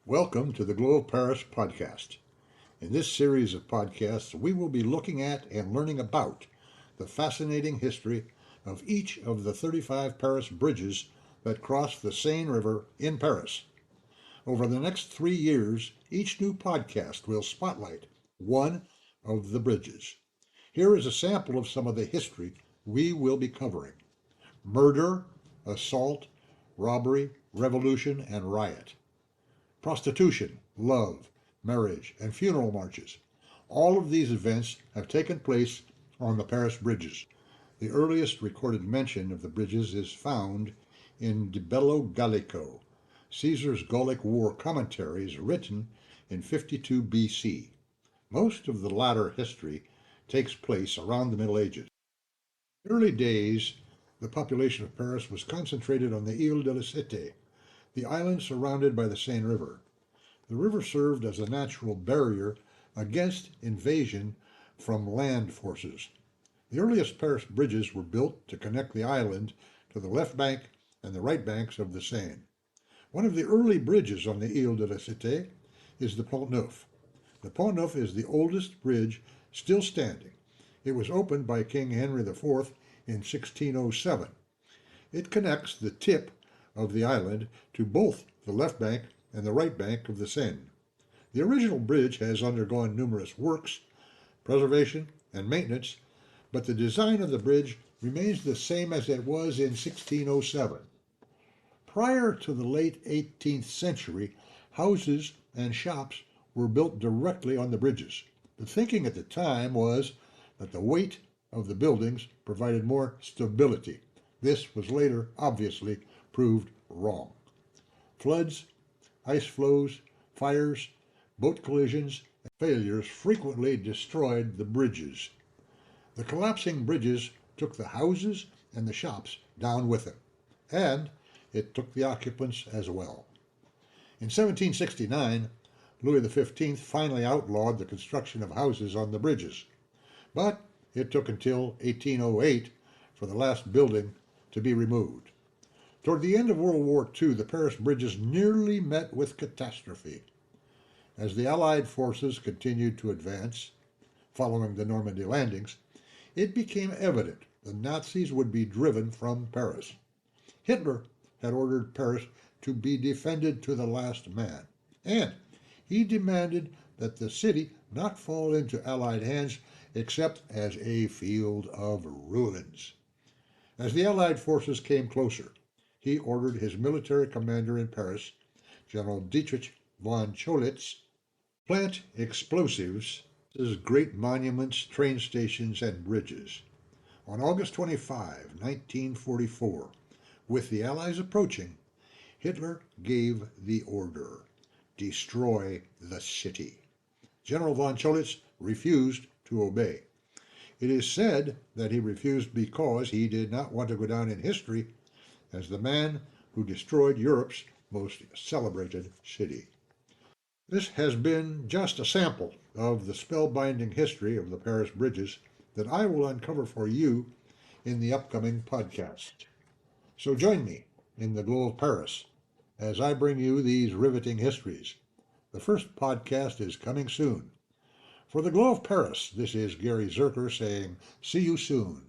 Welcome to the Glow of Paris podcast. In this series of podcasts, we will be looking at and learning about the fascinating history of each of the 35 Paris bridges that cross the Seine River in Paris. Over the next 3 years, each new podcast will spotlight one of the bridges. Here is a sample of some of the history we will be covering: murder, assault, robbery, revolution, and riot. Prostitution, love, marriage, and funeral marches. All of these events have taken place on the Paris bridges. The earliest recorded mention of the bridges is found in De Bello Gallico, Caesar's Gallic War commentaries written in 52 BC. Most of the latter history takes place around the Middle Ages. In the early days, the population of Paris was concentrated on the Ile de la Cité, the island surrounded by the Seine River. The river served as a natural barrier against invasion from land forces. The earliest Paris bridges were built to connect the island to the left bank and the right banks of the Seine. One of the early bridges on the Ile de la Cité is the Pont Neuf. The Pont Neuf is the oldest bridge still standing. It was opened by King Henry IV in 1607. It connects the tip of the island to both the left bank and the right bank of the Seine. The original bridge has undergone numerous works, preservation, and maintenance, but the design of the bridge remains the same as it was in 1607. Prior to the late 18th century, houses and shops were built directly on the bridges. The thinking at the time was that the weight of the buildings provided more stability. This was later obviously proved wrong. Floods, ice flows, fires, boat collisions, and failures frequently destroyed the bridges. The collapsing bridges took the houses and the shops down with them, and it took the occupants as well. In 1769, Louis XV finally outlawed the construction of houses on the bridges, but it took until 1808 for the last building to be removed. Toward the end of World War II, the Paris bridges nearly met with catastrophe. As the Allied forces continued to advance, following the Normandy landings, it became evident the Nazis would be driven from Paris. Hitler had ordered Paris to be defended to the last man, and he demanded that the city not fall into Allied hands except as a field of ruins. As the Allied forces came closer, he ordered his military commander in Paris, General Dietrich von Cholitz, plant explosives as great monuments, train stations, and bridges. On August 25, 1944, with the Allies approaching, Hitler gave the order: destroy the city. General von Cholitz refused to obey. It is said that he refused because he did not want to go down in history as the man who destroyed Europe's most celebrated city. This has been just a sample of the spellbinding history of the Paris bridges that I will uncover for you in the upcoming podcast. So join me in the Glow of Paris as I bring you these riveting histories. The first podcast is coming soon. For the Glow of Paris, this is Gary Zuercher saying, see you soon.